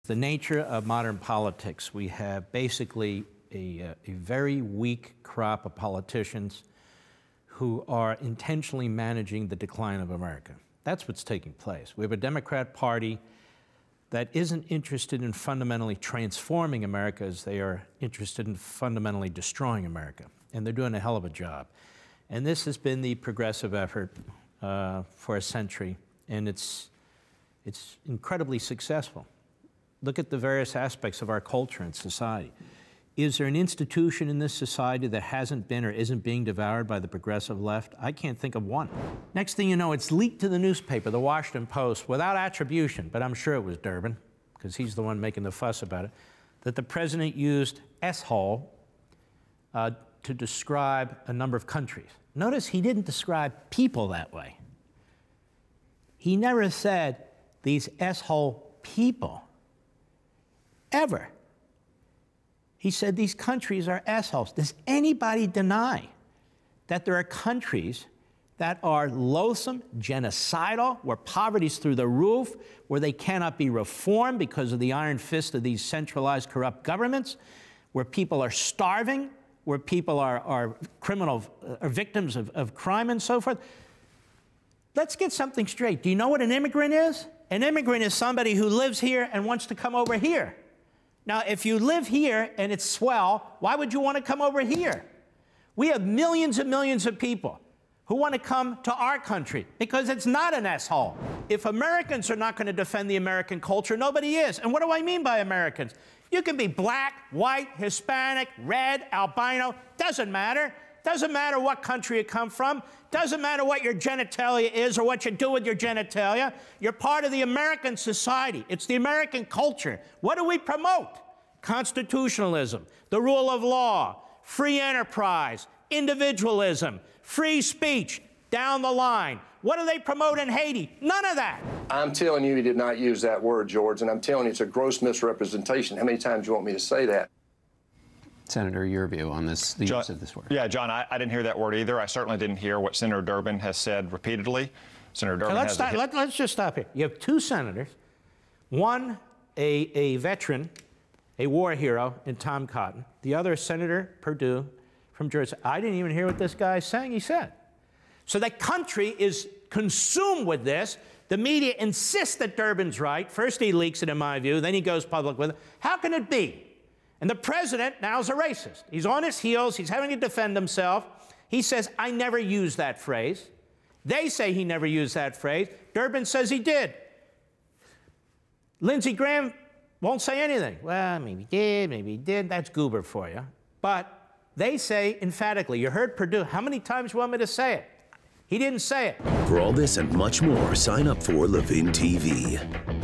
The nature of modern politics, we have basically a very weak crop of politicians who are intentionally managing the decline of America. That's what's taking place. We have a Democrat Party that isn't interested in fundamentally transforming America as they are interested in fundamentally destroying America. And they're doing a hell of a job. And this has been the progressive effort for a century, and it's incredibly successful. Look at the various aspects of our culture and society. Is there an institution in this society that hasn't been or isn't being devoured by the progressive left? I can't think of one. Next thing you know, it's leaked to the newspaper, the Washington Post, without attribution, but I'm sure it was Durbin, because he's the one making the fuss about it, that the president used S-hole to describe a number of countries. Notice he didn't describe people that way. He never said these S-hole people, ever. He said these countries are assholes. Does anybody deny that there are countries that are loathsome, genocidal, where poverty's through the roof, where they cannot be reformed because of the iron fist of these centralized, corrupt governments, where people are starving, where people are victims of crime and so forth? Let's get something straight. Do you know what an immigrant is? An immigrant is somebody who lives here and wants to come over here. Now, if you live here and it's swell, why would you want to come over here? We have millions and millions of people who want to come to our country because it's not an S-hole. If Americans are not going to defend the American culture, nobody is. And what do I mean by Americans? You can be black, white, Hispanic, red, albino, doesn't matter. Doesn't matter what country you come from. Doesn't matter what your genitalia is or what you do with your genitalia. You're part of the American society. It's the American culture. What do we promote? Constitutionalism, the rule of law, free enterprise, individualism, free speech, down the line. What do they promote in Haiti? None of that. I'm telling you he did not use that word, George, and I'm telling you it's a gross misrepresentation. How many times do you want me to say that? Senator, your view on this, the use of this word. Yeah, John, I didn't hear that word either. I certainly didn't hear what Senator Durbin has said repeatedly. Senator Durbin let's just stop here. You have two senators, one a veteran, a war hero in Tom Cotton, the other Senator Perdue from Jersey. I didn't even hear what this guy is saying he said. So the country is consumed with this. The media insists that Durbin's right. First he leaks it, in my view, then he goes public with it. How can it be? And the president now is a racist. He's on his heels. He's having to defend himself. He says, I never used that phrase. They say he never used that phrase. Durbin says he did. Lindsey Graham won't say anything. Well, maybe he did, maybe he did. That's goober for you. But they say emphatically, you heard Perdue. How many times do you want me to say it? He didn't say it. For all this and much more, sign up for LevinTV.